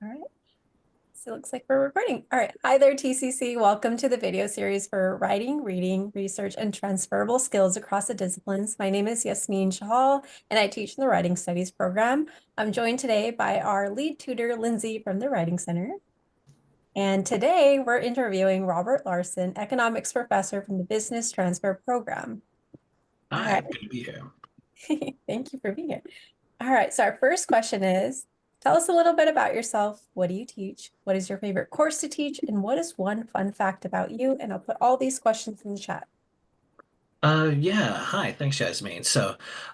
All right, so it looks like we're recording. All right, hi there, TCC. Welcome to the video series for writing, reading, research, and transferable skills across the disciplines. My name is Yasmin Shahal, and I teach in the Writing Studies program. I'm joined today by our lead tutor, Lindsay, from the Writing Center. And today we're interviewing Robert Larson, economics professor from the Business Transfer program. All Hi, right, good to be here. thank you for being here. All right, so our first question is, tell us a little bit about yourself. What do you teach? What is your favorite course to teach? And what is one fun fact about you? And I'll put all these questions in the chat. Yeah, hi, thanks, Jasmine.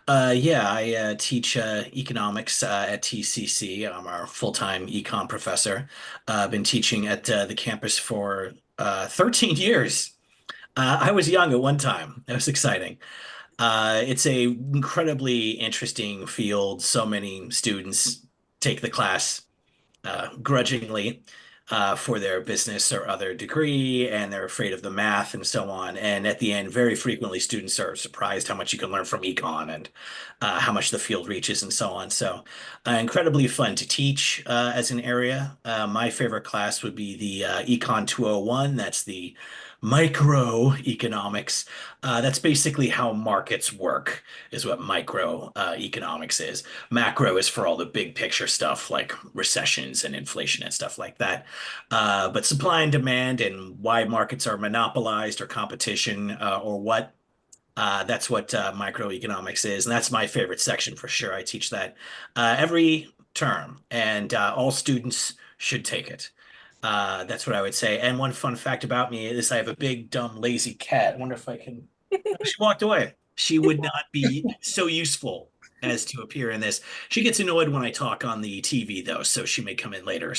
I teach economics at TCC. I'm our full-time econ professor. I've been teaching at the campus for 13 years. I was young at one time. That was exciting. It's a incredibly interesting field. So many students take the class grudgingly for their business or other degree, and they're afraid of the math and so on. And at the end, very frequently, students are surprised how much you can learn from econ and how much the field reaches and so on. Incredibly fun to teach as an area. My favorite class would be the Econ 201. That's the microeconomics. That's basically how markets work, is what microeconomics is. Macro is for all the big picture stuff like recessions and inflation and stuff like that. But supply and demand and why markets are monopolized or competition or what, that's what microeconomics is. And that's my favorite section for sure. I teach that every term, and all students should take it. That's what I would say. And one fun fact about me is I have a big, dumb, lazy cat. I wonder if I can. Oh, she walked away. She would not be so useful as to appear in this. She gets annoyed when I talk on the TV, though, so she may come in later.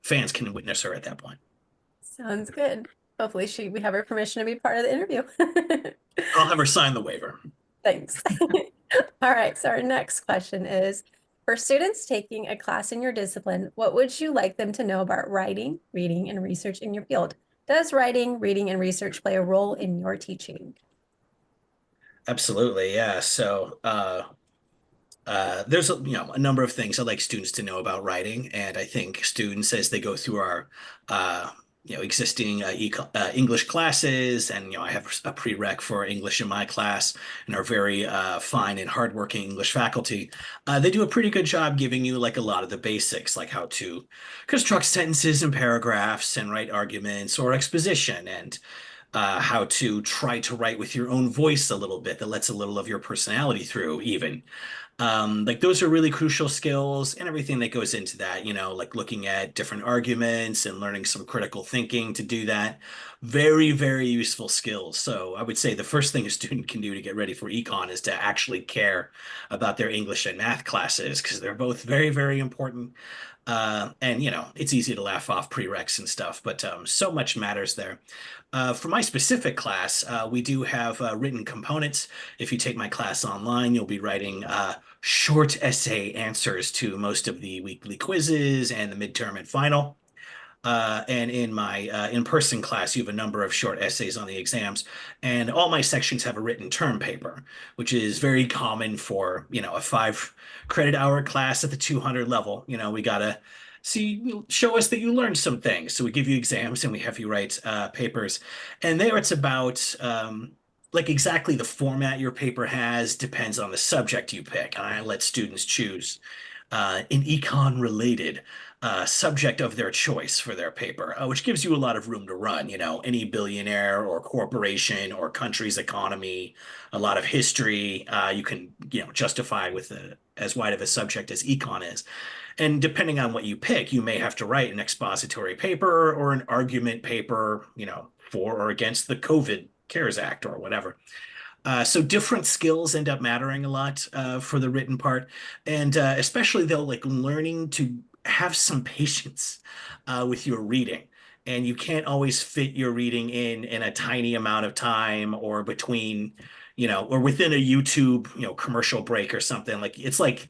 Fans can witness her at that point. Sounds good. Hopefully we have her permission to be part of the interview. I'll have her sign the waiver. Thanks. All right, so our next question is, for students taking a class in your discipline, what would you like them to know about writing, reading, and research in your field? Does writing, reading, and research play a role in your teaching? Absolutely, yeah. There's a number of things I'd like students to know about writing, and I think students as they go through our existing English classes, and I have a prereq for English in my class, and our very fine and hardworking English faculty. They do a pretty good job giving you like a lot of the basics, like how to construct sentences and paragraphs, and write arguments or exposition, and how to try to write with your own voice a little bit that lets a little of your personality through, even. Like those are really crucial skills and everything that goes into that, like looking at different arguments and learning some critical thinking to do that. Very, very useful skills. So I would say the first thing a student can do to get ready for econ is to actually care about their English and math classes because they're both very, very important. And it's easy to laugh off prereqs and stuff, but so much matters there. For my specific class, we do have written components. If you take my class online, you'll be writing short essay answers to most of the weekly quizzes and the midterm and final. And in my in-person class, you have a number of short essays on the exams, and all my sections have a written term paper, which is very common for, a 5 credit hour class at the 200 level. We gotta show us that you learned some things. So we give you exams and we have you write papers. And there it's about like exactly the format your paper has depends on the subject you pick. And I let students choose an econ related subject of their choice for their paper, which gives you a lot of room to run. Any billionaire or corporation or country's economy, a lot of history, you can, justify with as wide of a subject as econ is. And depending on what you pick, you may have to write an expository paper or an argument paper, for or against the COVID CARES Act or whatever. So different skills end up mattering a lot for the written part, and especially though, like learning to have some patience with your reading. And you can't always fit your reading in a tiny amount of time or between, or within a YouTube, commercial break or something. Like it's like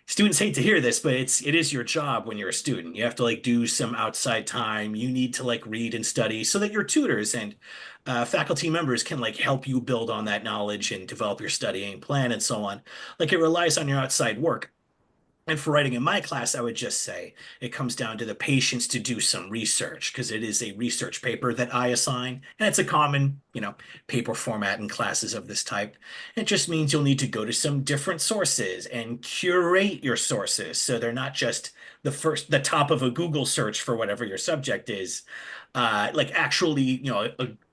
students hate to hear this, but it is your job when you're a student. You have to like do some outside time. You need to like read and study so that your tutors and faculty members can like help you build on that knowledge and develop your studying plan and so on. Like it relies on your outside work. And for writing in my class, I would just say it comes down to the patience to do some research because it is a research paper that I assign, and it's a common, paper format in classes of this type. It just means you'll need to go to some different sources and curate your sources so they're not just the top of a Google search for whatever your subject is, like actually,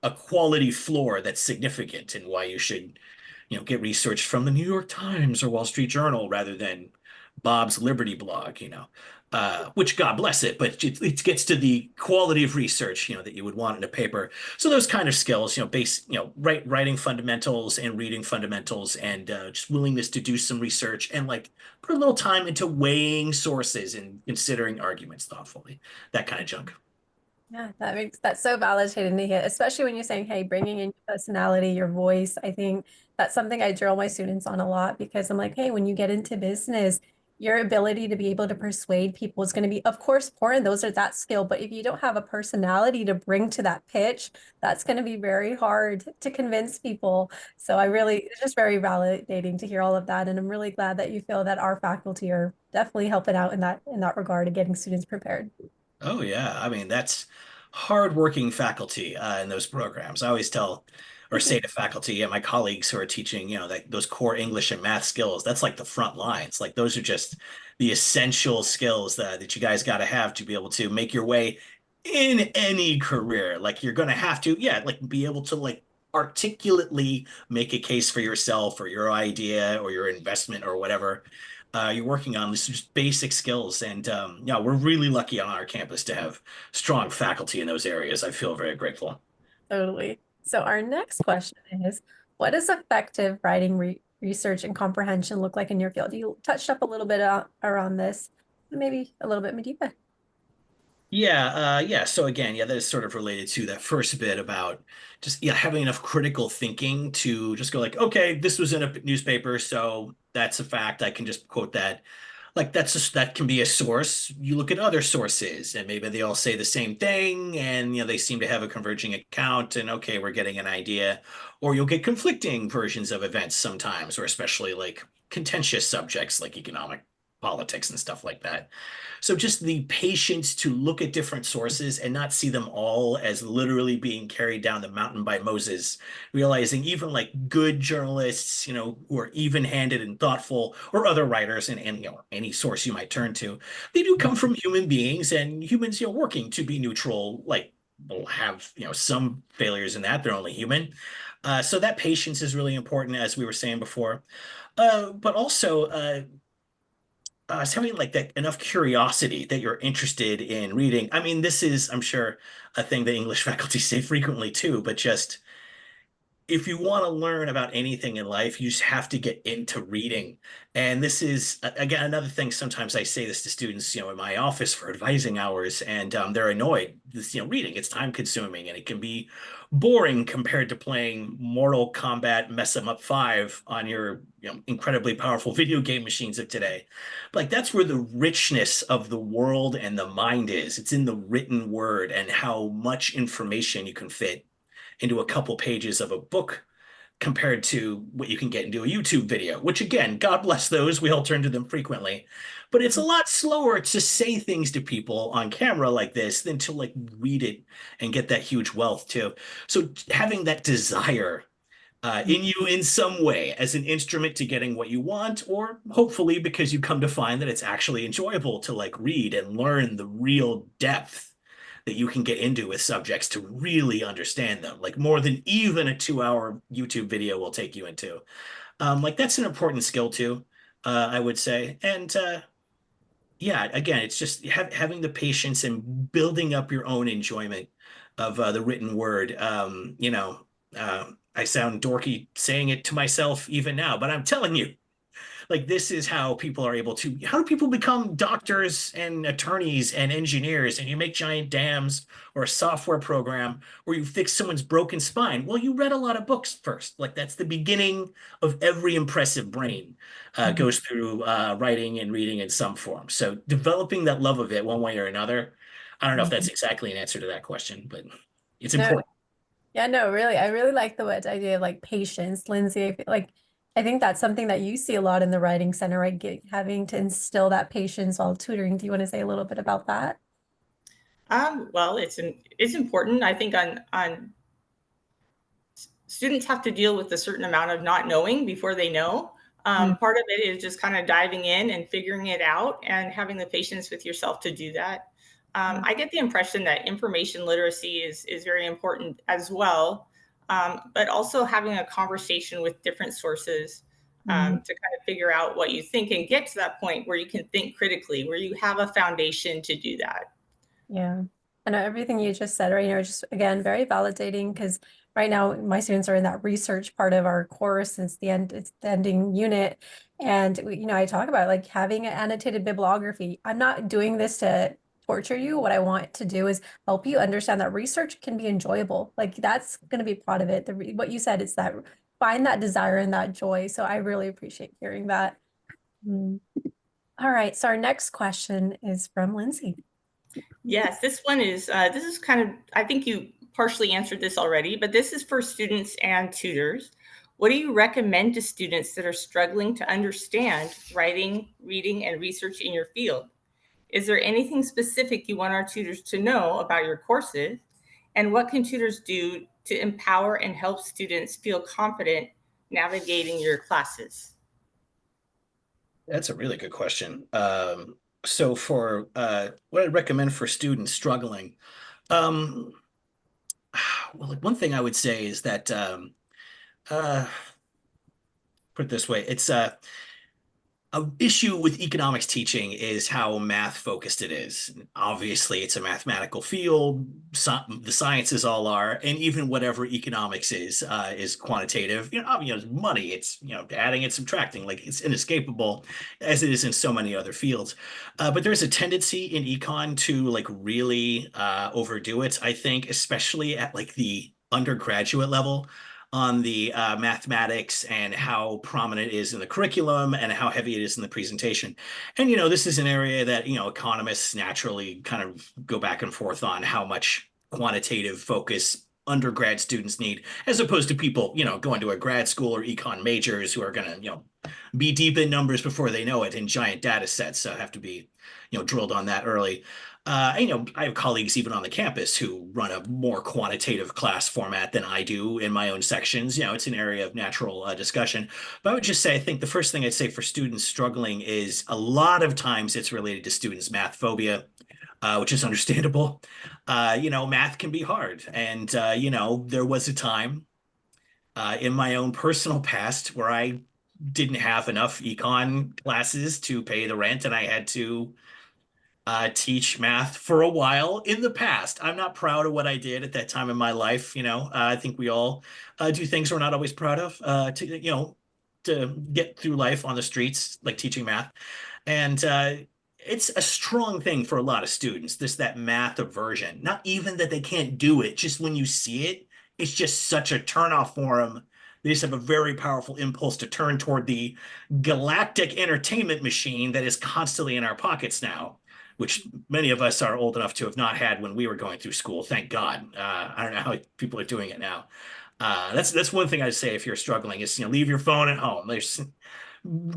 a quality floor that's significant and why you should, get research from the New York Times or Wall Street Journal rather than Bob's Liberty blog, which God bless it, but it gets to the quality of research, that you would want in a paper. So those kind of skills, writing fundamentals and reading fundamentals and just willingness to do some research and like put a little time into weighing sources and considering arguments thoughtfully, that kind of junk. Yeah, that's so validating to hear, especially when you're saying, hey, bringing in your personality, your voice. I think that's something I drill my students on a lot because I'm like, hey, when you get into business, your ability to be able to persuade people is going to be, of course, important. Those are that skill. But if you don't have a personality to bring to that pitch, that's going to be very hard to convince people. So it's just very validating to hear all of that. And I'm really glad that you feel that our faculty are definitely helping out in that regard of getting students prepared. Oh yeah, I mean that's hardworking faculty in those programs. I always tell or say to faculty, yeah, my colleagues who are teaching, that those core English and math skills, that's like the front lines. Like those are just the essential skills that you guys got to have to be able to make your way in any career. Like you're going to have to, yeah, like be able to like articulately make a case for yourself or your idea or your investment or whatever you're working on. This is just basic skills. And yeah, we're really lucky on our campus to have strong faculty in those areas. I feel very grateful. Totally. So our next question is, what does effective writing research and comprehension look like in your field? You touched up a little bit around this, maybe a little bit more deeper. Yeah. So again, yeah, that is sort of related to that first bit about just yeah having enough critical thinking to just go like, okay, this was in a newspaper, so that's a fact. I can just quote that. Like that can be a source. You look at other sources, and maybe they all say the same thing, and they seem to have a converging account, and okay, we're getting an idea. Or you'll get conflicting versions of events sometimes, or especially like contentious subjects like economic politics and stuff like that. So just the patience to look at different sources and not see them all as literally being carried down the mountain by Moses, realizing even like good journalists, who are even-handed and thoughtful, or other writers and any source you might turn to, they do come from human beings and humans, working to be neutral, like will have, some failures in that. They're only human. So that patience is really important, as we were saying before. But also, it's having like that enough curiosity that you're interested in reading. I mean, this is, I'm sure, a thing that English faculty say frequently too, but just if you want to learn about anything in life, you just have to get into reading. And this is, again, another thing. Sometimes I say this to students, in my office for advising hours, and they're annoyed. This, reading, it's time consuming and it can be boring compared to playing Mortal Kombat Mess 'em Up 5 on your, incredibly powerful video game machines of today. But like that's where the richness of the world and the mind is. It's in the written word and how much information you can fit into a couple pages of a book compared to what you can get into a YouTube video, which again, God bless those. We all turn to them frequently. But it's a lot slower to say things to people on camera like this than to like read it and get that huge wealth too. So having that desire in you in some way as an instrument to getting what you want, or hopefully because you come to find that it's actually enjoyable to like read and learn the real depth that you can get into with subjects to really understand them, like more than even a 2 hour YouTube video will take you into. Like that's an important skill too, I would say. And yeah, again, it's just having the patience and building up your own enjoyment of the written word. I sound dorky saying it to myself even now, but I'm telling you, like this is how people are able to how do people become doctors and attorneys and engineers, and you make giant dams or a software program where you fix someone's broken spine? Well, you read a lot of books first. Like that's the beginning of every impressive brain, Mhm. goes through writing and reading in some form. So developing that love of it one way or another. I don't know if that's Mhm. exactly an answer to that question, but it's No, important. yeah, no, really. I really like the word idea of like patience, Lindsay. I feel like I think that's something that you see a lot in the writing center, right? Having to instill that patience while tutoring. Do you want to say a little bit about that? Well, it's important. I think on students have to deal with a certain amount of not knowing before they know. Mm, Part of it is just kind of diving in and figuring it out and having the patience with yourself to do that. yeah. I get the impression that information literacy is very important as well, but also having a conversation with different sources Mhm. to kind of figure out what you think and get to that point where you can think critically, where you have a foundation to do that. Yeah. I know everything you just said right now is just again very validating because right now my students are in that research part of our course. It's the ending unit. And I talk about like having an annotated bibliography. I'm not doing this to torture you. What I want to do is help you understand that research can be enjoyable. Like that's going to be part of it. What you said is that find that desire and that joy. So I really appreciate hearing that. Mm. All right. So our next question is from Lindsay. Yes, this is kind of, I think you partially answered this already, but this is for students and tutors. What do you recommend to students that are struggling to understand writing, reading, and research in your field? Is there anything specific you want our tutors to know about your courses? And what can tutors do to empower and help students feel confident navigating your classes? That's a really good question. So for what I'd recommend for students struggling, um, well, like one thing I would say is that uh, put it this way, it's a issue with economics teaching is how math focused it is. Obviously, it's a mathematical field. The sciences all are, and even whatever economics is quantitative. It's money. It's adding and subtracting. Like it's inescapable, as it is in so many other fields. But there's a tendency in econ to like really overdo it. I think, especially at like the undergraduate level on the mathematics and how prominent it is in the curriculum and how heavy it is in the presentation. And, this is an area that, economists naturally kind of go back and forth on how much quantitative focus undergrad students need, as opposed to people, going to a grad school or econ majors who are going to, be deep in numbers before they know it in giant data sets. So have to be, drilled on that early. I have colleagues even on the campus who run a more quantitative class format than I do in my own sections. It's an area of natural discussion. But I would just say, I think the first thing I'd say for students struggling is a lot of times it's related to students' math phobia, which is understandable. Math can be hard. And, there was a time in my own personal past where I didn't have enough econ classes to pay the rent and I had to teach math for a while in the past. I'm not proud of what I did at that time in my life. I think we all do things we're not always proud of to get through life on the streets, like teaching math. And it's a strong thing for a lot of students, that math aversion. Not even that they can't do it, just when you see it, it's just such a turnoff for them. They just have a very powerful impulse to turn toward the galactic entertainment machine that is constantly in our pockets now, which many of us are old enough to have not had when we were going through school. Thank God. I don't know how people are doing it now. That's one thing I'd say if you're struggling is leave your phone at home.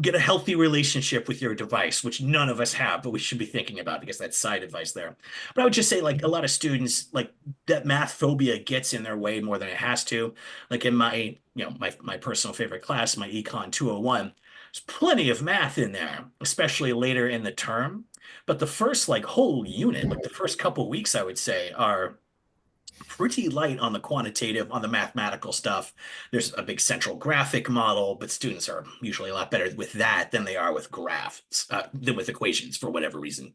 Get a healthy relationship with your device, which none of us have, but we should be thinking about because that's side advice there. But I would just say like a lot of students like that math phobia gets in their way more than it has to. Like in my my personal favorite class, my Econ 201, there's plenty of math in there, especially later in the term. But the first like whole unit, like the first couple weeks, I would say, are pretty light on the quantitative, on the mathematical stuff. There's a big central graphic model, but students are usually a lot better with that than they are with graphs, than with equations for whatever reason.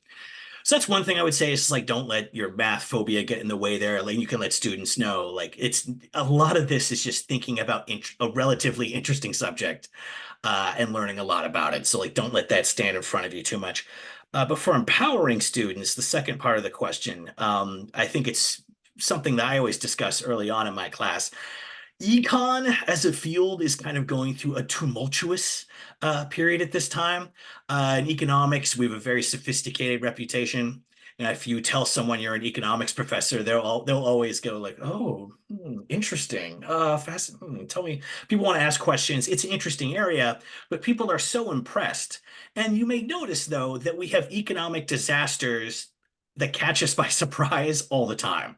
So that's one thing I would say is like don't let your math phobia get in the way there. Like you can let students know like it's a lot of this is just thinking about a relatively interesting subject and learning a lot about it. So like don't let that stand in front of you too much. But for empowering students, the second part of the question, I think it's something that I always discuss early on in my class. Econ as a field is kind of going through a tumultuous period at this time. In economics, we have a very sophisticated reputation. And if you tell someone you're an economics professor, they'll always go like, "Oh, interesting. Fascinating. Tell me." People want to ask questions. It's an interesting area, but people are so impressed. And you may notice though that we have economic disasters that catch us by surprise all the time.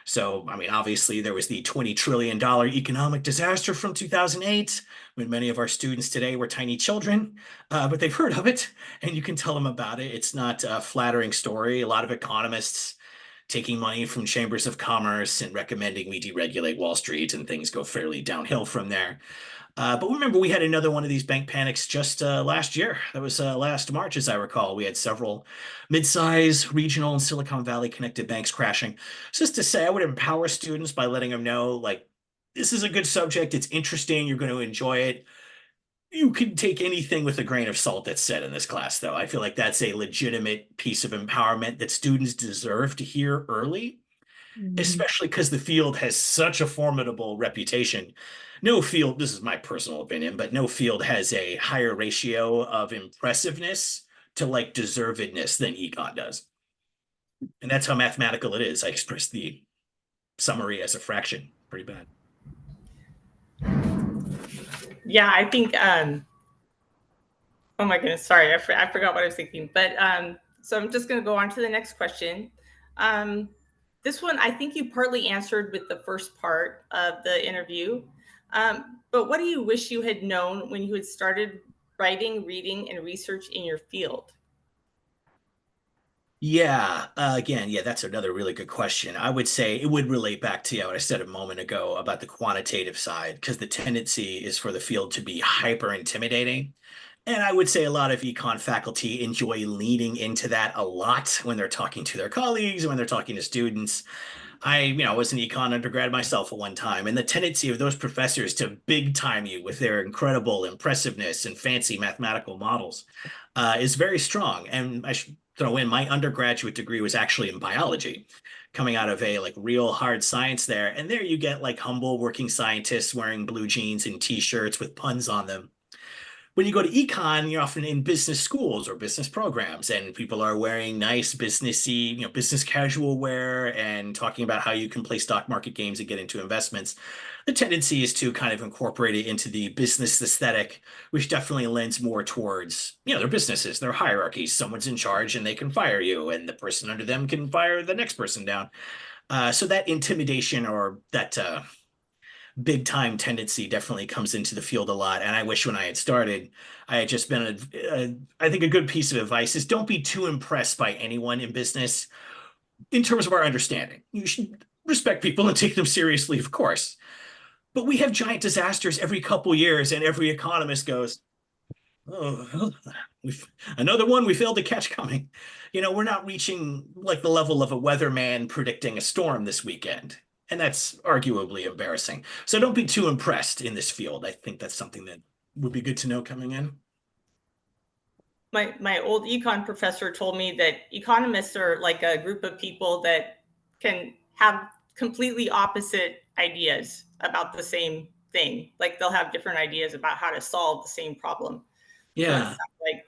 So, I mean, obviously, there was the $20 trillion economic disaster from 2008 when many of our students today were tiny children, but they've heard of it and you can tell them about it. It's not a flattering story. A lot of economists taking money from chambers of commerce and recommending we deregulate Wall Street and things go fairly downhill from there. But remember, we had another one of these bank panics just last year. That was last March, as I recall. We had several mid-size, regional, and Silicon Valley connected banks crashing. So just to say, I would empower students by letting them know, like, this is a good subject. It's interesting. You're going to enjoy it. You can take anything with a grain of salt that's said in this class, though. I feel like that's a legitimate piece of empowerment that students deserve to hear early, Mhm. especially because the field has such a formidable reputation. No field, this is my personal opinion, but no field has a higher ratio of impressiveness to like deservedness than econ does. And that's how mathematical it is. I express the summary as a fraction. Pretty bad. Yeah, I think oh my goodness, sorry, I forgot what I was thinking. But so I'm just going to go on to the next question. Um, this one, I think you partly answered with the first part of the interview. But what do you wish you had known when you had started writing, reading, and research in your field? Yeah, again, yeah, that's another really good question. I would say it would relate back to what I said a moment ago about the quantitative side, because the tendency is for the field to be hyper intimidating. And I would say a lot of econ faculty enjoy leaning into that a lot when they're talking to their colleagues, when they're talking to students. I was an econ undergrad myself at one time, and the tendency of those professors to big time you with their incredible impressiveness and fancy mathematical models is very strong. And I should throw in my undergraduate degree was actually in biology, coming out of a like real hard science there. And there you get like humble working scientists wearing blue jeans and t-shirts with puns on them. When you go to econ, you're often in business schools or business programs, and people are wearing nice businessy, business casual wear and talking about how you can play stock market games and get into investments. The tendency is to kind of incorporate it into the business aesthetic, which definitely lends more towards, their businesses, their hierarchies. Someone's in charge and they can fire you, and the person under them can fire the next person down. So that intimidation or that big time tendency definitely comes into the field a lot. And I wish when I had started, I had just been I think a good piece of advice is don't be too impressed by anyone in business in terms of our understanding. You should respect people and take them seriously, of course. But we have giant disasters every couple years, and every economist goes, "Oh, we've another one we failed to catch coming." We're not reaching like the level of a weatherman predicting a storm this weekend. And that's arguably embarrassing. So don't be too impressed in this field. I think that's something that would be good to know coming in. My old econ professor told me that economists are like a group of people that can have completely opposite ideas about the same thing. Like they'll have different ideas about how to solve the same problem. So it's Yeah. like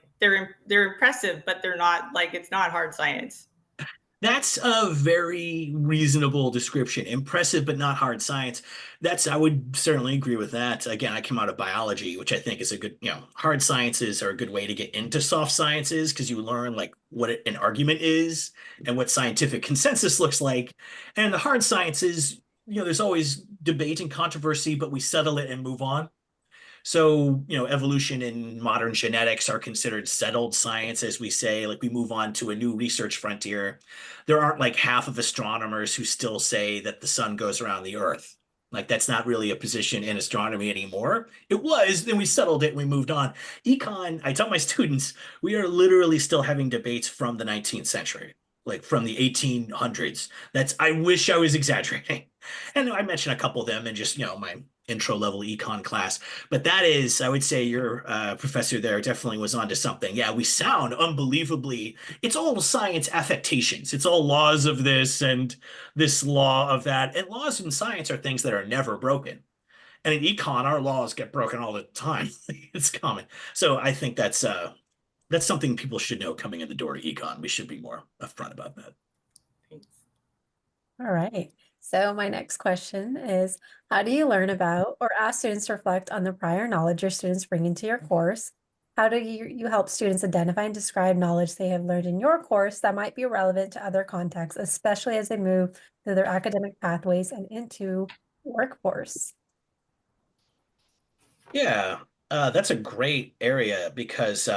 they're impressive, but they're not like it's not hard science. That's a very reasonable description. Impressive, but not hard science. I would certainly agree with that. Again, I came out of biology, which I think is a good, hard sciences are a good way to get into soft sciences because you learn like what an argument is and what scientific consensus looks like. And the hard sciences, there's always debate and controversy, but we settle it and move on. So, evolution and modern genetics are considered settled science, as we say. Like we move on to a new research frontier. There aren't like half of astronomers who still say that the sun goes around the earth. Like that's not really a position in astronomy anymore. It was, then we settled it and we moved on. Econ, I tell my students, we are literally still having debates from the 19th century, like from the 1800s. I wish I was exaggerating. And I mentioned a couple of them in just, my intro level econ class. But that is, I would say your professor there definitely was onto something. Yeah, we sound unbelievably, it's all science affectations. It's all laws of this and this law of that. And laws in science are things that are never broken. And in econ, our laws get broken all the time. It's common. So I think that's that's something people should know coming in the door to econ. We should be more upfront about that. Thanks. All right. So my next question is, how do you learn about or ask students to reflect on the prior knowledge your students bring into your course? How do you help students identify and describe knowledge they have learned in your course that might be relevant to other contexts, especially as they move through their academic pathways and into workforce? Yeah, that's a great area because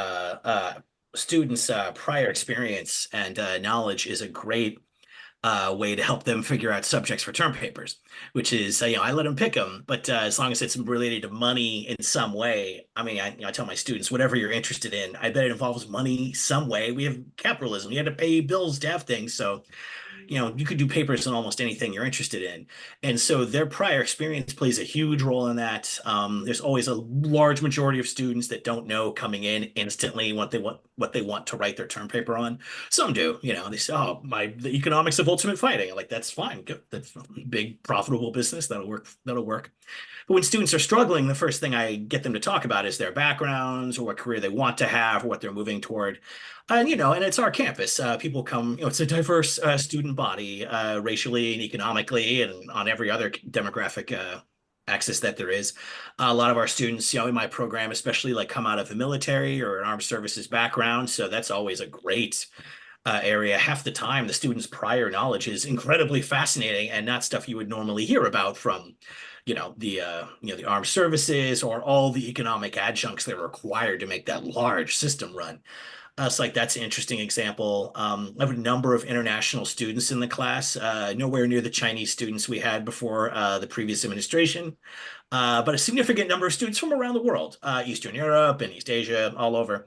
students' prior experience and knowledge is a great way to help them figure out subjects for term papers, which is, I let them pick them, but as long as it's related to money in some way, I mean, I tell my students, whatever you're interested in, I bet it involves money some way. We have capitalism. You had to pay bills to have things. So you could do papers on almost anything you're interested in. And so their prior experience plays a huge role in that. There's always a large majority of students that don't know coming in instantly what they want to write their term paper on. Some do, they say, oh, the economics of ultimate fighting. I'm like, that's fine. Good. That's a big, profitable business. That'll work. That'll work. But when students are struggling, the first thing I get them to talk about is their backgrounds or what career they want to have or what they're moving toward. And it's our campus. People come, it's a diverse student body, racially and economically, and on every other demographic axis that there is. A lot of our students, in my program, especially like come out of the military or an armed services background. So that's always a great area. Half the time, the students' prior knowledge is incredibly fascinating and not stuff you would normally hear about from, the armed services or all the economic adjuncts that are required to make that large system run. So like that's an interesting example. I have a number of international students in the class, nowhere near the Chinese students we had before the previous administration, but a significant number of students from around the world, Eastern Europe and East Asia, all over.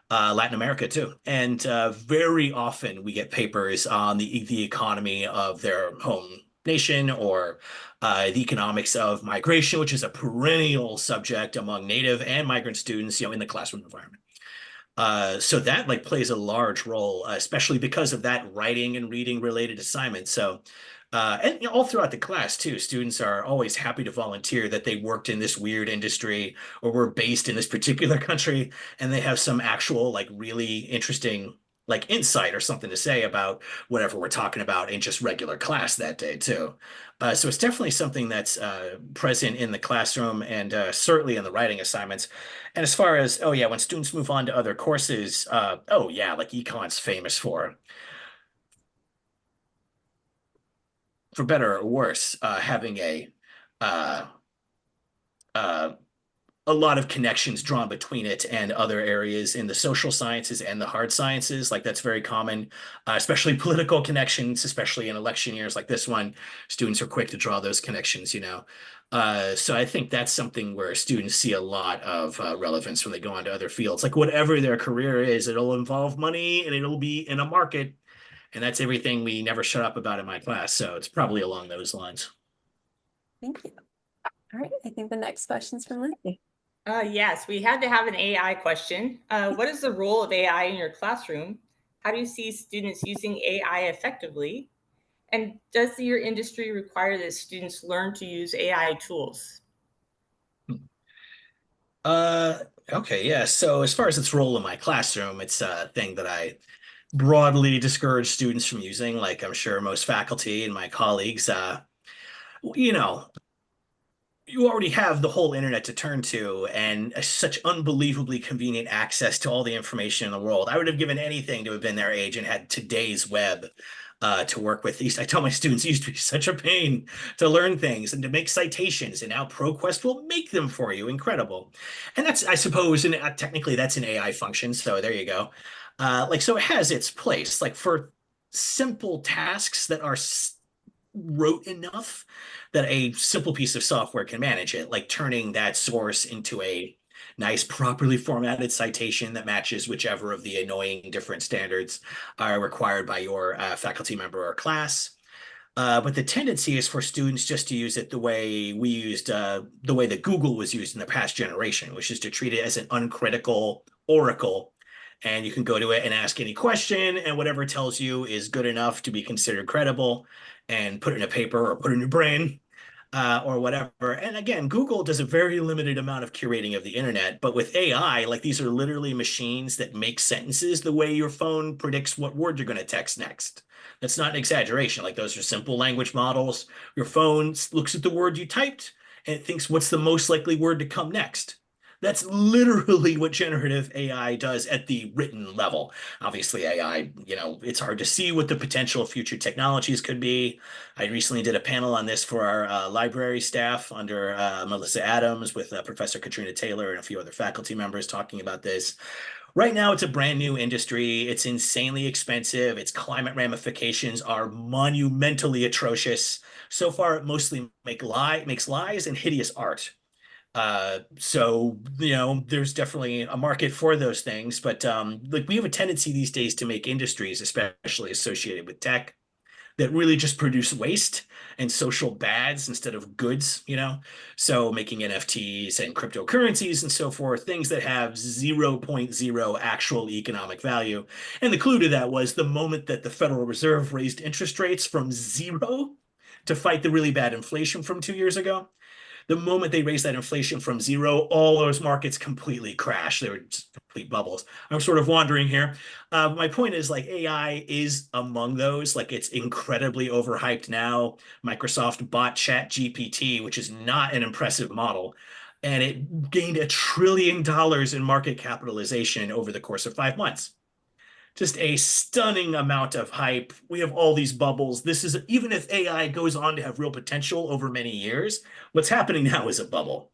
Latin America too. And very often we get papers on the economy of their home nation or the economics of migration, which is a perennial subject among native and migrant students, in the classroom environment. So that like plays a large role, especially because of that writing and reading related assignment. So, and all throughout the class too, students are always happy to volunteer that they worked in this weird industry or were based in this particular country, and they have some actual like really interesting like insight or something to say about whatever we're talking about in just regular class that day too. So it's definitely something that's present in the classroom and certainly in the writing assignments. And as far as, oh yeah, when students move on to other courses, oh yeah, like econ's famous for better or worse, having uh, uh, a lot of connections drawn between it and other areas in the social sciences and the hard sciences. Like that's very common, especially political connections, especially in election years like this one. Students are quick to draw those connections. So I think that's something where students see a lot of relevance when they go on to other fields. Like whatever their career is, it'll involve money and it'll be in a market. And that's everything we never shut up about in my class. So it's probably along those lines. Thank you. All right. I think the next question is from Lindsay. Yes, we had to have an AI question. What is the role of AI in your classroom? How do you see students using AI effectively? And does your industry require that students learn to use AI tools? Uh, okay, yeah. So as far as its role in my classroom, it's a thing that I broadly discourage students from using, like I'm sure most faculty and my colleagues. You know, you already have the whole internet to turn to and such unbelievably convenient access to all the information in the world. I would have given anything to have been their age and had today's web to work with. I tell my students it used to be such a pain to learn things and to make citations, and now ProQuest will make them for you. Incredible. And that's, I suppose, and technically that's an AI function. So there you go. So it has its place, like for simple tasks that are rote enough that a simple piece of software can manage it, like turning that source into a nice, properly formatted citation that matches whichever of the annoying different standards are required by your faculty member or class. But the tendency is for students just to use it the way we used, the way that Google was used in the past generation, which is to treat it as an uncritical oracle. And you can go to it and ask any question, and whatever it tells you is good enough to be considered credible, and put it in a paper or put it in your brain. or whatever. And again, Google does a very limited amount of curating of the internet, but with AI, like these are literally machines that make sentences the way your phone predicts what word you're going to text next. That's not an exaggeration. Like those are simple language models. Your phone looks at the word you typed and it thinks what's the most likely word to come next. That's literally what generative AI does at the written level. Obviously, AI, it's hard to see what the potential future technologies could be. I recently did a panel on this for our library staff under Melissa Adams with Professor Katrina Taylor and a few other faculty members talking about this. Right now, it's a brand new industry. It's insanely expensive. Its climate ramifications are monumentally atrocious. So far, it mostly makes lies and hideous art. There's definitely a market for those things, but like we have a tendency these days to make industries, especially associated with tech, that really just produce waste and social bads instead of goods. So making NFTs and cryptocurrencies and so forth, things that have zero point 0.0 actual economic value. And the clue to that was the moment that the Federal Reserve raised interest rates from 0 to fight the really bad inflation from 2 years ago. The moment they raised that inflation from 0, all those markets completely crashed. They were just complete bubbles. I'm sort of wandering here. My point is like AI is among those. Like it's incredibly overhyped now. Microsoft bought ChatGPT, which is not an impressive model, and it gained $1 trillion in market capitalization over the course of 5 months. Just a stunning amount of hype. We have all these bubbles. This is, even if AI goes on to have real potential over many years, what's happening now is a bubble.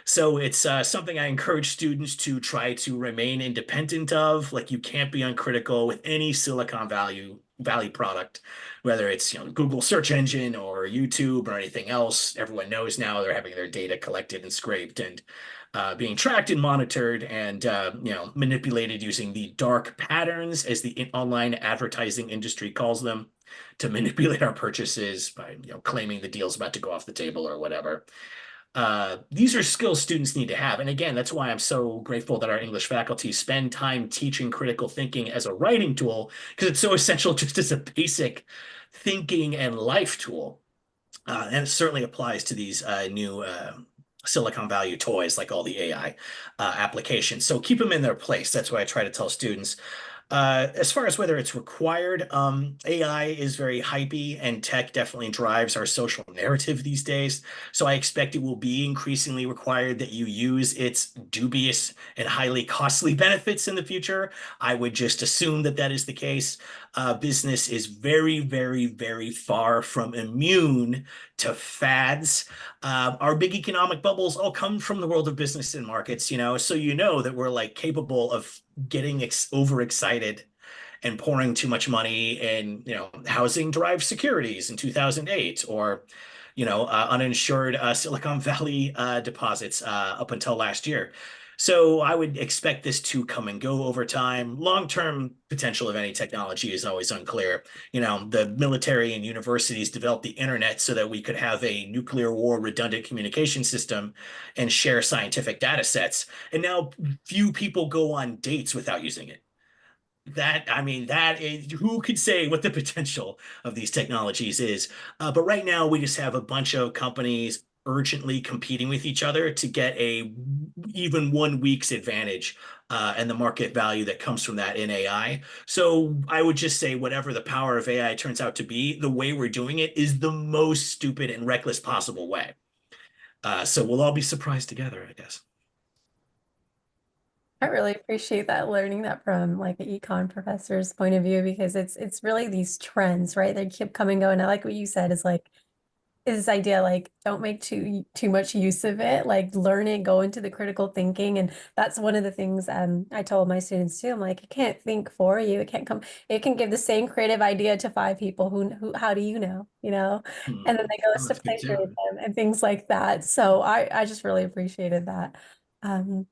So it's something I encourage students to try to remain independent of. Like you can't be uncritical with any Valley product, whether it's Google search engine or YouTube or anything else. Everyone knows now they're having their data collected and scraped and being tracked and monitored and manipulated using the dark patterns, as the online advertising industry calls them, to manipulate our purchases by claiming the deal's about to go off the table or whatever. These are skills students need to have. And again, that's why I'm so grateful that our English faculty spend time teaching critical thinking as a writing tool, because it's so essential just as a basic thinking and life tool. And it certainly applies to these new Silicon Valley toys, like all the AI applications. So keep them in their place. That's what I try to tell students. As far as whether it's required, AI is very hypey and tech definitely drives our social narrative these days. So I expect it will be increasingly required that you use its dubious and highly costly benefits in the future. I would just assume that that is the case. Business is very, very, very far from immune to fads. Our big economic bubbles all come from the world of business and markets, so that we're like capable of getting overexcited and pouring too much money in, housing derived securities in 2008, or, uninsured Silicon Valley deposits up until last year. So I would expect this to come and go over time. Long-term potential of any technology is always unclear. The military and universities developed the internet so that we could have a nuclear war redundant communication system and share scientific data sets. And now few people go on dates without using it. That is, who could say what the potential of these technologies is? But right now, we just have a bunch of companies urgently competing with each other to get even 1 week's advantage and the market value that comes from that in AI. So I would just say whatever the power of AI turns out to be, the way we're doing it is the most stupid and reckless possible way. So we'll all be surprised together, I guess. I really appreciate that, learning that from like an econ professor's point of view, because it's really these trends, right? They keep coming and going. I like what you said is like is this idea like don't make too much use of it, like learn it, go into the critical thinking. And that's one of the things I told my students too. I'm like, it can't think for you. It can give the same creative idea to 5 people who how do you know? And then they go Oh, to that's good play through too. them and things like that. So I just really appreciated that. Um,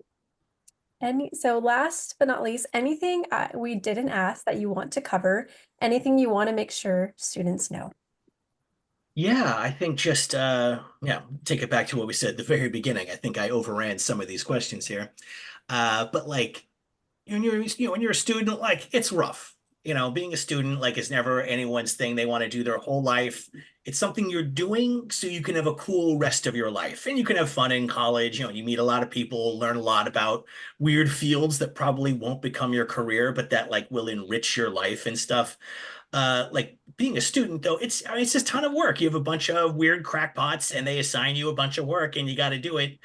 so last but not least, anything we didn't ask that you want to cover, anything you want to make sure students know? Yeah, I think just take it back to what we said at the very beginning. I think I overran some of these questions here. But like when you're a student, like it's rough. You know, being a student like is never anyone's thing they want to do their whole life. It's something you're doing so you can have a cool rest of your life and you can have fun in college. You know, you meet a lot of people, learn a lot about weird fields that probably won't become your career, but that like will enrich your life and stuff. Like being a student though, I mean, it's just a ton of work. You have a bunch of weird crackpots and they assign you a bunch of work and you got to do it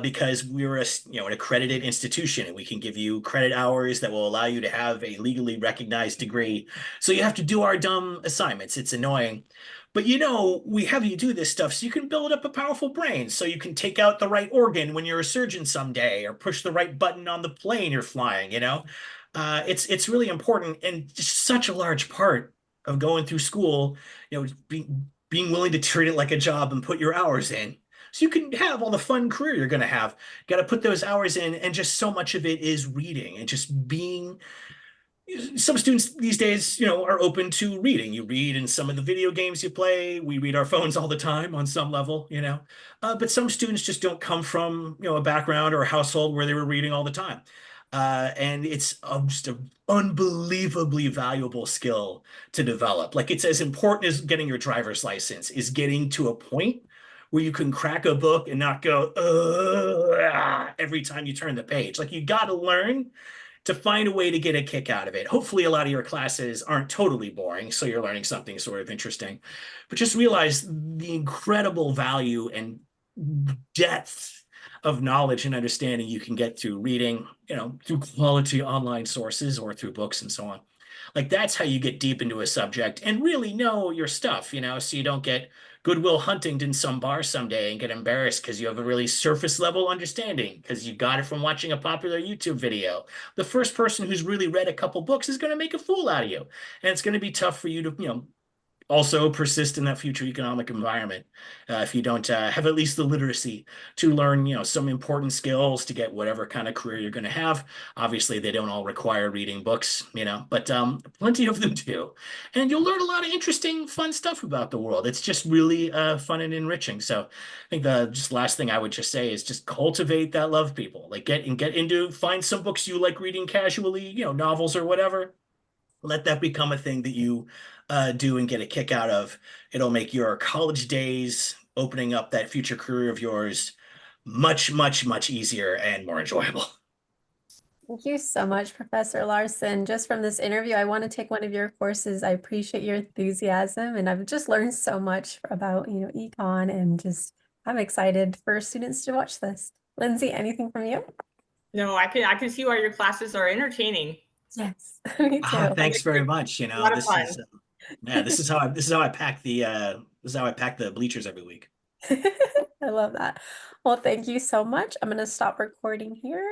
because we're an accredited institution and we can give you credit hours that will allow you to have a legally recognized degree. So you have to do our dumb assignments. It's annoying. But we have you do this stuff so you can build up a powerful brain, so you can take out the right organ when you're a surgeon someday, or push the right button on the plane you're flying. It's really important and just such a large part of going through school, being willing to treat it like a job and put your hours in. So you can have all the fun career you're going to have. Got to put those hours in, and just so much of it is reading and just being. Some students these days, are open to reading. You read in some of the video games you play. We read our phones all the time on some level. But some students just don't come from, a background or a household where they were reading all the time. And it's just an unbelievably valuable skill to develop. Like it's as important as getting your driver's license, is getting to a point where you can crack a book and not go every time you turn the page. Like you got to learn to find a way to get a kick out of it. Hopefully, a lot of your classes aren't totally boring, so you're learning something sort of interesting. But just realize the incredible value and depth of knowledge and understanding you can get through reading, through quality online sources or through books and so on. Like that's how you get deep into a subject and really know your stuff, so you don't get Goodwill Huntinged in some bar someday and get embarrassed because you have a really surface level understanding because you got it from watching a popular YouTube video. The first person who's really read a couple books is going to make a fool out of you. And it's going to be tough for you to, also persist in that future economic environment if you don't have at least the literacy to learn some important skills to get whatever kind of career you're going to have. Obviously they don't all require reading books, but plenty of them do, and you'll learn a lot of interesting fun stuff about the world. It's just really fun and enriching. So I think the just last thing I would just say is just cultivate that love, people. Like find some books you like reading casually, novels or whatever. Let that become a thing that you do and get a kick out of. It'll make your college days, opening up that future career of yours, much, much, much easier and more enjoyable. Thank you so much, Professor Larson. Just from this interview, I want to take one of your courses. I appreciate your enthusiasm, and I've just learned so much about, econ, and just I'm excited for students to watch this. Lindsay, anything from you? No, I can see why your classes are entertaining. Yes, me too. Thanks very much. A lot of fun. This is how I pack the bleachers every week. I love that. Well, thank you so much. I'm going to stop recording here.